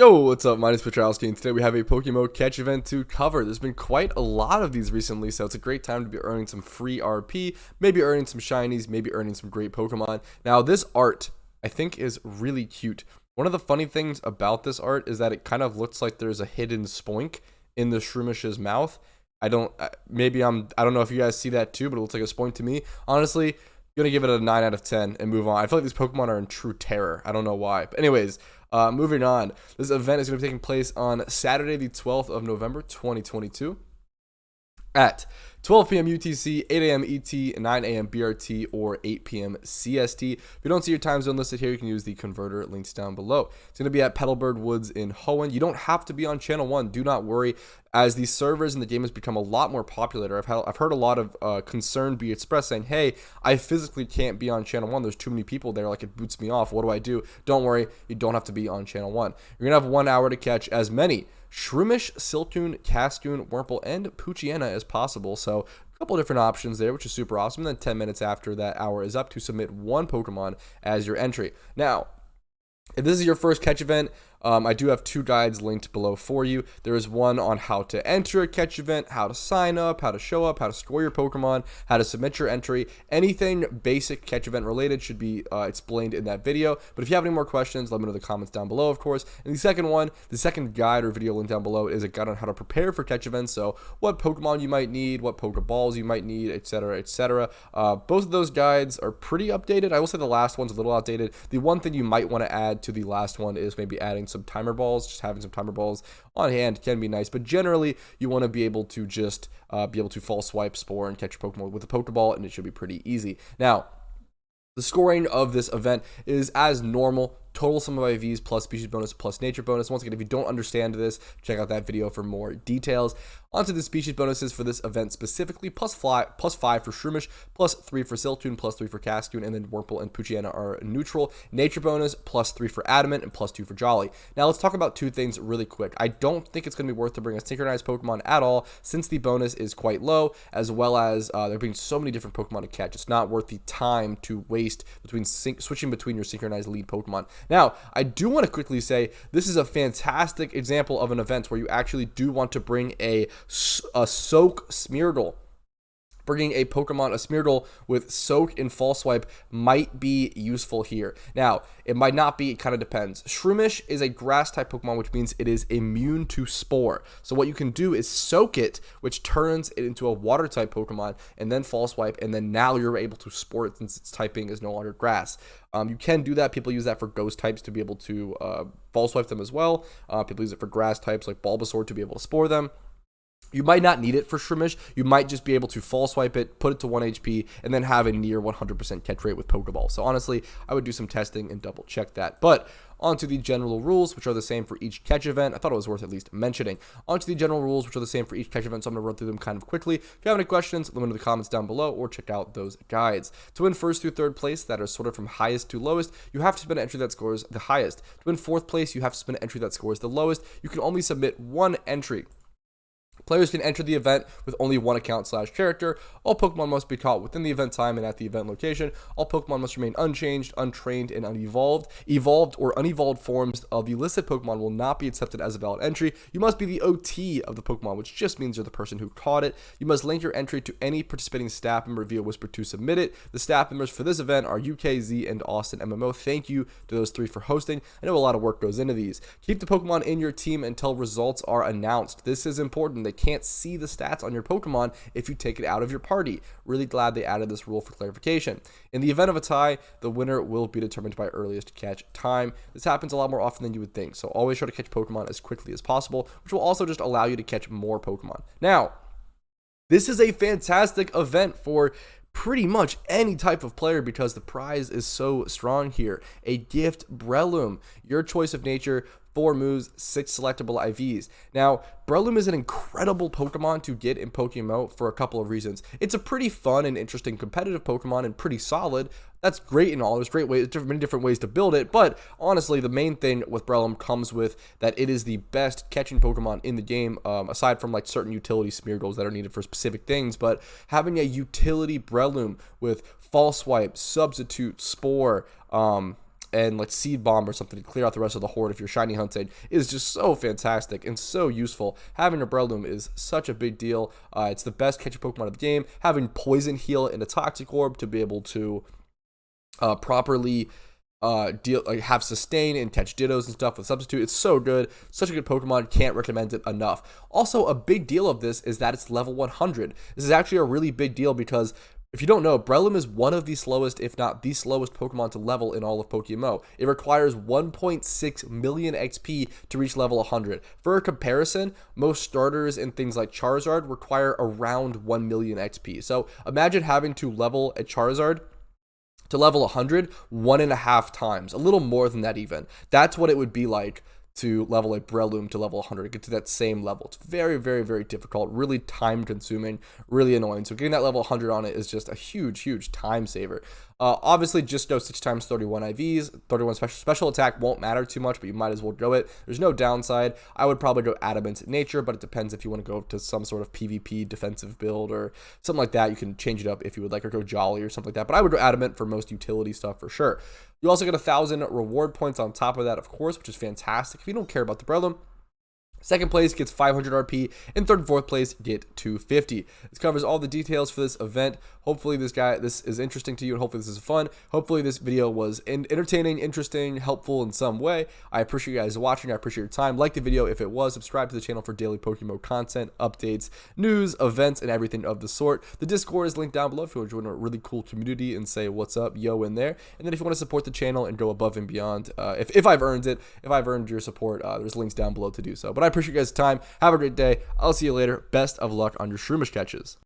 Yo, what's up? My name is Petalburg, and today we have a PokeMMO catch event to cover. There's been quite a lot of these recently, so it's a great time to be earning some free RP, maybe earning some shinies, maybe earning some great Pokemon. Now, this art, I think, is really cute. One of the funny things about this art is that it kind of looks like there's a hidden spoink in the Shroomish's mouth. I don't know if you guys see that too, but it looks like a spoink to me. Honestly, I'm gonna give it a 9 out of 10 and move on. I feel like these Pokemon are in true terror. I don't know why. But anyways, moving on. This event is going to be taking place on Saturday, the 12th of November, 2022 at 12 p.m. UTC, 8 a.m. ET, 9 a.m. BRT, or 8 p.m. CST. If you don't see your time zone listed here, you can use the converter links down below. It's going to be at Petalburg Woods in Hoenn. You don't have to be on Channel 1. Do not worry. As the servers in the game has become a lot more popular, I've heard a lot of concern be expressed saying, hey, I physically can't be on Channel 1. There's too many people there. Like, it boots me off. What do I do? Don't worry. You don't have to be on Channel 1. You're going to have 1 hour to catch as many Shroomish, Silcoon, Cascoon, Wurmple, and Pokeyen as possible. So a couple different options there, which is super awesome. Then 10 minutes after that hour is up to submit one Pokemon as your entry. Now, if this is your first catch event, I do have 2 guides linked below for you. There is one on how to enter a catch event, how to sign up, how to show up, how to score your Pokemon, how to submit your entry. Anything basic catch event related should be explained in that video. But if you have any more questions, let me know in the comments down below, of course. And the second one, the second guide or video link down below is a guide on how to prepare for catch events. So what Pokemon you might need, what Pokeballs you might need, etc., etc. Both of those guides are pretty updated. I will say the last one's a little outdated. The one thing you might want to add to the last one is maybe adding some timer balls. Just having some timer balls on hand can be nice, but generally you want to be able to just be able to fall swipe, spore, and catch your Pokemon with a Pokeball, and it should be pretty easy. Now, the scoring of this event is as normal. Total sum of IVs plus species bonus plus nature bonus. Once again, if you don't understand this, check out that video for more details. Onto the species bonuses for this event specifically, plus 5 for Shroomish, plus 3 for Silcoon, plus 3 for Cascoon, and then Wurmple and Pokeyen are neutral. Nature bonus, plus 3 for Adamant, and plus 2 for Jolly. Now let's talk about 2 things really quick. I don't think it's going to be worth to bring a synchronized Pokemon at all, since the bonus is quite low, as well as there being so many different Pokemon to catch. It's not worth the time to waste between switching between your synchronized lead Pokemon. Now, I do want to quickly say this is a fantastic example of an event where you actually do want to bring a Soak Smeargle. Bringing a Pokemon, a Smeargle with Soak and Fall Swipe might be useful here. Now, it might not be, it kind of depends. Shroomish is a grass-type Pokemon, which means it is immune to Spore. So what you can do is Soak it, which turns it into a Water-type Pokemon, and then Fall Swipe, and then now you're able to Spore it since its typing is no longer Grass. You can do that. People use that for Ghost types to be able to Fall Swipe them as well. People use it for Grass types like Bulbasaur to be able to Spore them. You might not need it for Shroomish. You might just be able to Fall Swipe it, put it to 1 HP, and then have a near 100% catch rate with Pokeball. So honestly, I would do some testing and double check that. But onto the general rules, which are the same for each catch event. I thought it was worth at least mentioning. Onto the general rules, which are the same for each catch event, so I'm going to run through them kind of quickly. If you have any questions, let me know in the comments down below or check out those guides. To win first through third place, that are sorted from highest to lowest, you have to submit an entry that scores the highest. To win fourth place, you have to submit an entry that scores the lowest. You can only submit one entry. Players can enter the event with only one account/character. All Pokemon must be caught within the event time and at the event location. All Pokemon must remain unchanged, untrained, and unevolved. Evolved or unevolved forms of the listed Pokemon will not be accepted as a valid entry. You must be the OT of the Pokemon, which just means you're the person who caught it. You must link your entry to any participating staff member via Whisper to submit it. The staff members for this event are UKZ and Austin MMO. Thank you to those 3 for hosting. I know a lot of work goes into these. Keep the Pokemon in your team until results are announced. This is important. They can't see the stats on your Pokemon if you take it out of your party. Really glad they added this rule for clarification. In the event of a tie, the winner will be determined by earliest catch time. This happens a lot more often than you would think, so always try to catch Pokemon as quickly as possible, which will also just allow you to catch more Pokemon. Now, this is a fantastic event for pretty much any type of player because the prize is so strong here. A gift Breloom, your choice of nature, 4 moves, 6 selectable IVs. Now, Breloom is an incredible Pokemon to get in PokeMMO for a couple of reasons. It's a pretty fun and interesting competitive Pokemon and pretty solid. That's great and all. There's many different ways to build it, but honestly, the main thing with Breloom comes with that it is the best catching Pokemon in the game, aside from like certain utility Smeargles that are needed for specific things. But having a utility Breloom with False Swipe, Substitute, Spore, and like Seed Bomb or something to clear out the rest of the horde if you're shiny hunting is just so fantastic and so useful. Having a Breloom is such a big deal. It's the best catch Pokemon of the game. Having Poison Heal and a Toxic Orb to be able to properly have sustain and catch Dittos and stuff with Substitute. It's so good. Such a good Pokemon. Can't recommend it enough. Also, a big deal of this is that it's level 100. This is actually a really big deal because if you don't know, Breloom is one of the slowest, if not the slowest Pokemon to level in all of PokeMMO. It requires 1.6 million XP to reach level 100. For a comparison, most starters and things like Charizard require around 1 million XP. So imagine having to level a Charizard to level 100 1.5 times, a little more than that even. That's what it would be like to level a Breloom to level 100, get to that same level. It's very, very, very difficult, really time consuming, really annoying. So getting that level 100 on it is just a huge, huge time saver. Obviously, just go 6 times 31 IVs. 31 special attack won't matter too much, but you might as well go it. There's no downside. I would probably go Adamant Nature, but it depends if you want to go to some sort of PvP defensive build or something like that. You can change it up if you would like, or go Jolly or something like that. But I would go Adamant for most utility stuff for sure. You also get 1,000 reward points on top of that, of course, which is fantastic. If you don't care about the Breloom, second place gets 500 RP, and third and fourth place get 250. This covers all the details for this event. Hopefully this is interesting to you, and hopefully this is fun. Hopefully this video was entertaining, interesting, helpful in some way. I appreciate you guys watching. I appreciate your time. Like the video if it was. Subscribe to the channel for daily PokeMMO content, updates, news, events, and everything of the sort. The Discord is linked down below if you want to join a really cool community and say what's up, yo, in there. And then if you want to support the channel and go above and beyond, if I've earned it, if I've earned your support, there's links down below to do so. But I appreciate you guys' time. Have a great day. I'll see you later. Best of luck on your Shroomish catches.